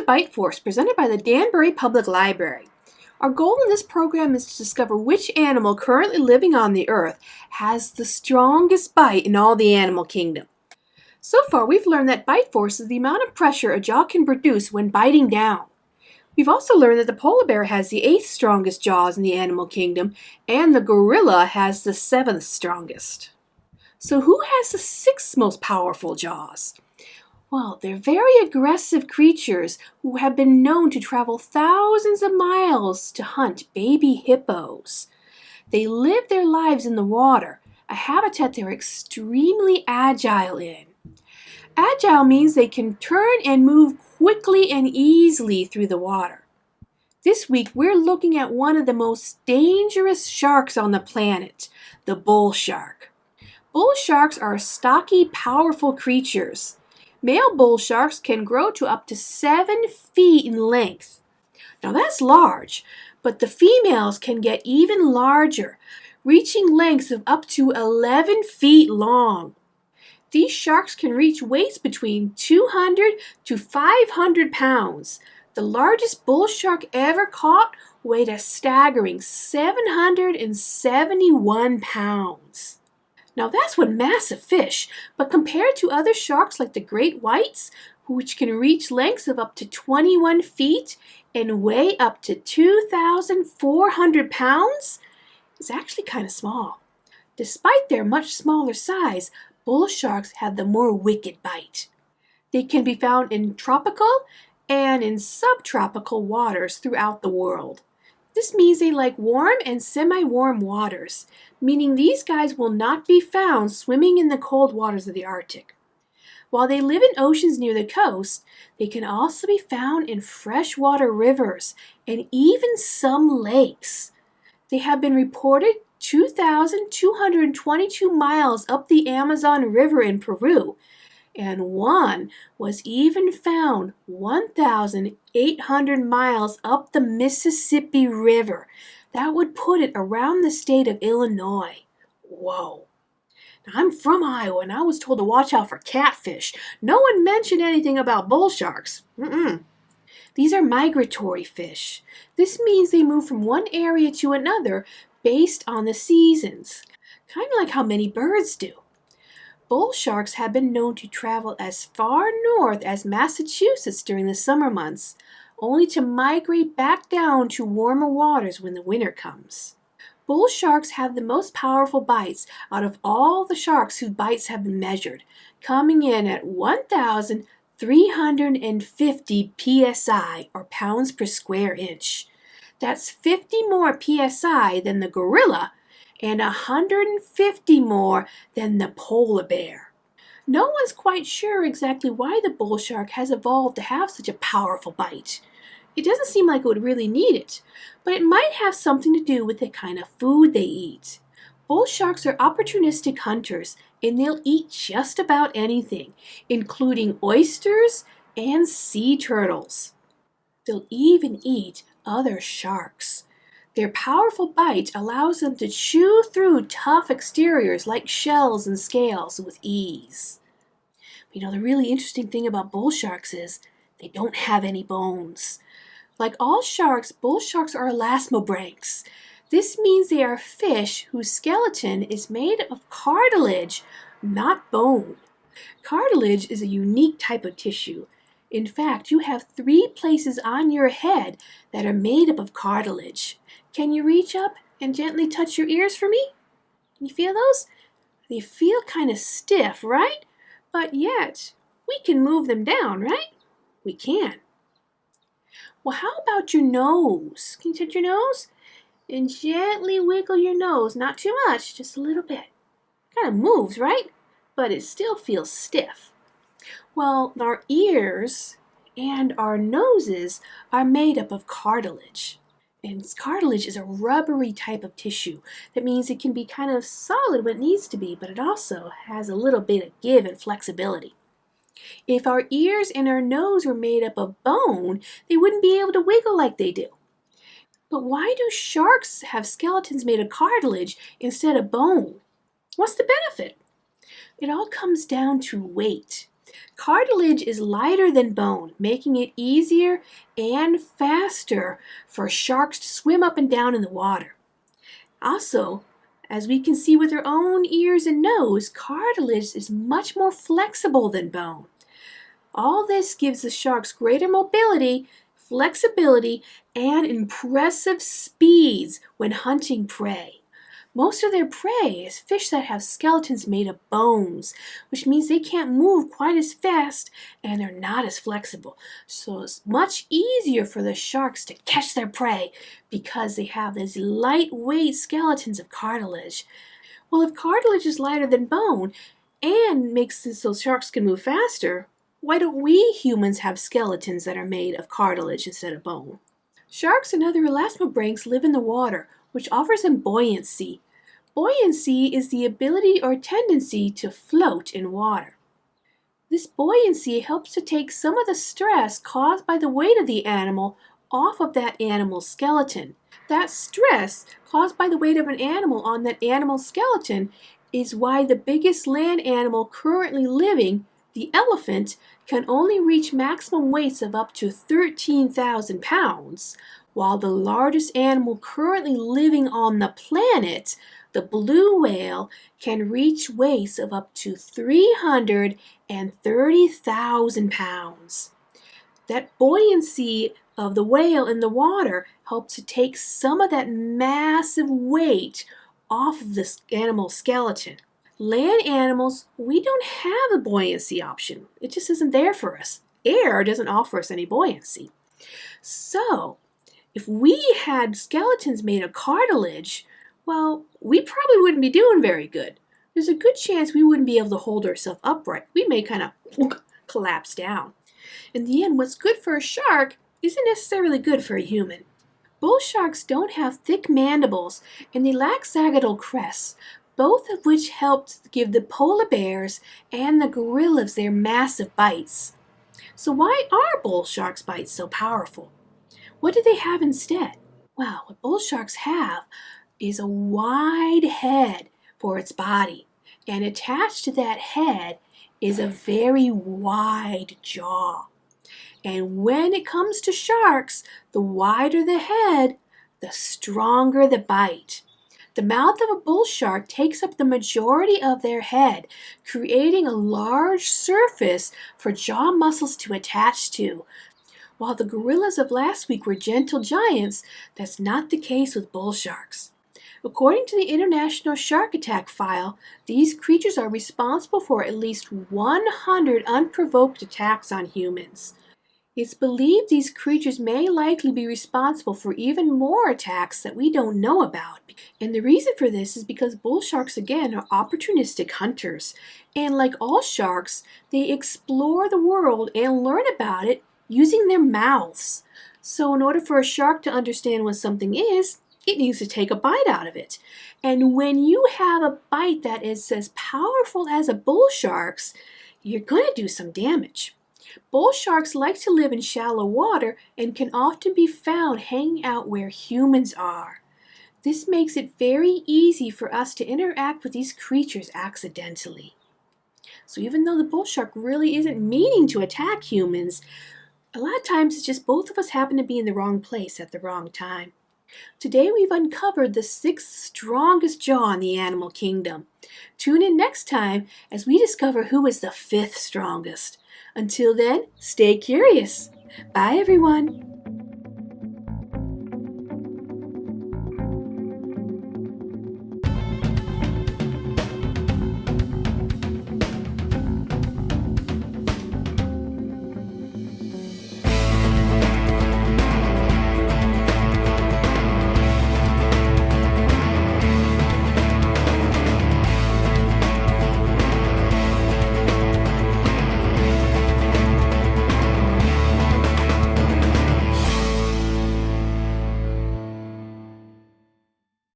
Bite Force presented by the Danbury Public Library. Our goal in this program is to discover which animal currently living on the earth has the strongest bite in all the animal kingdom. So far, we've learned that bite force is the amount of pressure a jaw can produce when biting down. We've also learned that the polar bear has the 8th strongest jaws in the animal kingdom, and the gorilla has the 7th strongest. So who has the 6th most powerful jaws? Well, they're very aggressive creatures who have been known to travel thousands of miles to hunt baby hippos. They live their lives in the water, a habitat they're extremely agile in. Agile means they can turn and move quickly and easily through the water. This week, we're looking at one of the most dangerous sharks on the planet, the bull shark. Bull sharks are stocky, powerful creatures. Male bull sharks can grow to up to 7 feet in length. Now that's large, but the females can get even larger, reaching lengths of up to 11 feet long. These sharks can reach weights between 200 to 500 pounds. The largest bull shark ever caught weighed a staggering 771 pounds. Now that's one massive fish, but compared to other sharks like the great whites, which can reach lengths of up to 21 feet and weigh up to 2,400 pounds, it's actually kind of small. Despite their much smaller size, bull sharks have the more wicked bite. They can be found in tropical and in subtropical waters throughout the world. This means they like warm and semi-warm waters, meaning these guys will not be found swimming in the cold waters of the Arctic. While they live in oceans near the coast, they can also be found in freshwater rivers and even some lakes. They have been reported 2,222 miles up the Amazon River in Peru, and one was even found 1,800 miles up the Mississippi River. That would put it around the state of Illinois. Whoa. Now, I'm from Iowa, and I was told to watch out for catfish. No one mentioned anything about bull sharks. These are migratory fish. This means they move from one area to another based on the seasons, kind of like how many birds do. Bull sharks have been known to travel as far north as Massachusetts during the summer months, only to migrate back down to warmer waters when the winter comes. Bull sharks have the most powerful bites out of all the sharks whose bites have been measured, coming in at 1,350 psi, or pounds per square inch. That's 50 more psi than the gorilla, and 150 more than the polar bear. No one's quite sure exactly why the bull shark has evolved to have such a powerful bite. It doesn't seem like it would really need it, but it might have something to do with the kind of food they eat. Bull sharks are opportunistic hunters, and they'll eat just about anything, including oysters and sea turtles. They'll even eat other sharks. Their powerful bite allows them to chew through tough exteriors like shells and scales with ease. You know, the really interesting thing about bull sharks is they don't have any bones. Like all sharks, bull sharks are elasmobranchs. This means they are fish whose skeleton is made of cartilage, not bone. Cartilage is a unique type of tissue. In fact, you have 3 places on your head that are made up of cartilage. Can you reach up and gently touch your ears for me? Can you feel those? They feel kind of stiff, right? But yet, we can move them down, right? We can. Well, how about your nose? Can you touch your nose? And gently wiggle your nose. Not too much, just a little bit. Kind of moves, right? But it still feels stiff. Well, our ears and our noses are made up of cartilage. And cartilage is a rubbery type of tissue. That means it can be kind of solid when it needs to be, but it also has a little bit of give and flexibility. If our ears and our nose were made up of bone, they wouldn't be able to wiggle like they do. But why do sharks have skeletons made of cartilage instead of bone? What's the benefit? It all comes down to weight. Cartilage is lighter than bone, making it easier and faster for sharks to swim up and down in the water. Also, as we can see with our own ears and nose, cartilage is much more flexible than bone. All this gives the sharks greater mobility, flexibility, and impressive speeds when hunting prey. Most of their prey is fish that have skeletons made of bones, which means they can't move quite as fast and they're not as flexible. So it's much easier for the sharks to catch their prey because they have these lightweight skeletons of cartilage. Well, if cartilage is lighter than bone and makes it so sharks can move faster, why don't we humans have skeletons that are made of cartilage instead of bone? Sharks and other elasmobranchs live in the water, which offers them buoyancy. Buoyancy is the ability or tendency to float in water. This buoyancy helps to take some of the stress caused by the weight of the animal off of that animal's skeleton. That stress caused by the weight of an animal on that animal's skeleton is why the biggest land animal currently living, the elephant, can only reach maximum weights of up to 13,000 pounds, while the largest animal currently living on the planet, the blue whale, can reach weights of up to 330,000 pounds. That buoyancy of the whale in the water helps to take some of that massive weight off of this animal's skeleton. Land animals, we don't have a buoyancy option. It just isn't there for us. Air doesn't offer us any buoyancy. So, if we had skeletons made of cartilage, well, we probably wouldn't be doing very good. There's a good chance we wouldn't be able to hold ourselves upright. We may kind of collapse down. In the end, what's good for a shark isn't necessarily good for a human. Bull sharks don't have thick mandibles and they lack sagittal crests, both of which help give the polar bears and the gorillas their massive bites. So why are bull sharks' bites so powerful? What do they have instead? Well, what bull sharks have is a wide head for its body, and attached to that head is a very wide jaw. And when it comes to sharks, the wider the head, the stronger the bite. The mouth of a bull shark takes up the majority of their head, creating a large surface for jaw muscles to attach to. While the gorillas of last week were gentle giants, that's not the case with bull sharks. According to the International Shark Attack File, these creatures are responsible for at least 100 unprovoked attacks on humans. It's believed these creatures may likely be responsible for even more attacks that we don't know about. And the reason for this is because bull sharks, again, are opportunistic hunters. And like all sharks, they explore the world and learn about it using their mouths. So in order for a shark to understand what something is, it needs to take a bite out of it. And when you have a bite that is as powerful as a bull shark's, you're going to do some damage. Bull sharks like to live in shallow water and can often be found hanging out where humans are. This makes it very easy for us to interact with these creatures accidentally. So even though the bull shark really isn't meaning to attack humans, a lot of times it's just both of us happen to be in the wrong place at the wrong time. Today we've uncovered the 6th strongest jaw in the animal kingdom. Tune in next time as we discover who is the 5th strongest. Until then, stay curious. Bye everyone.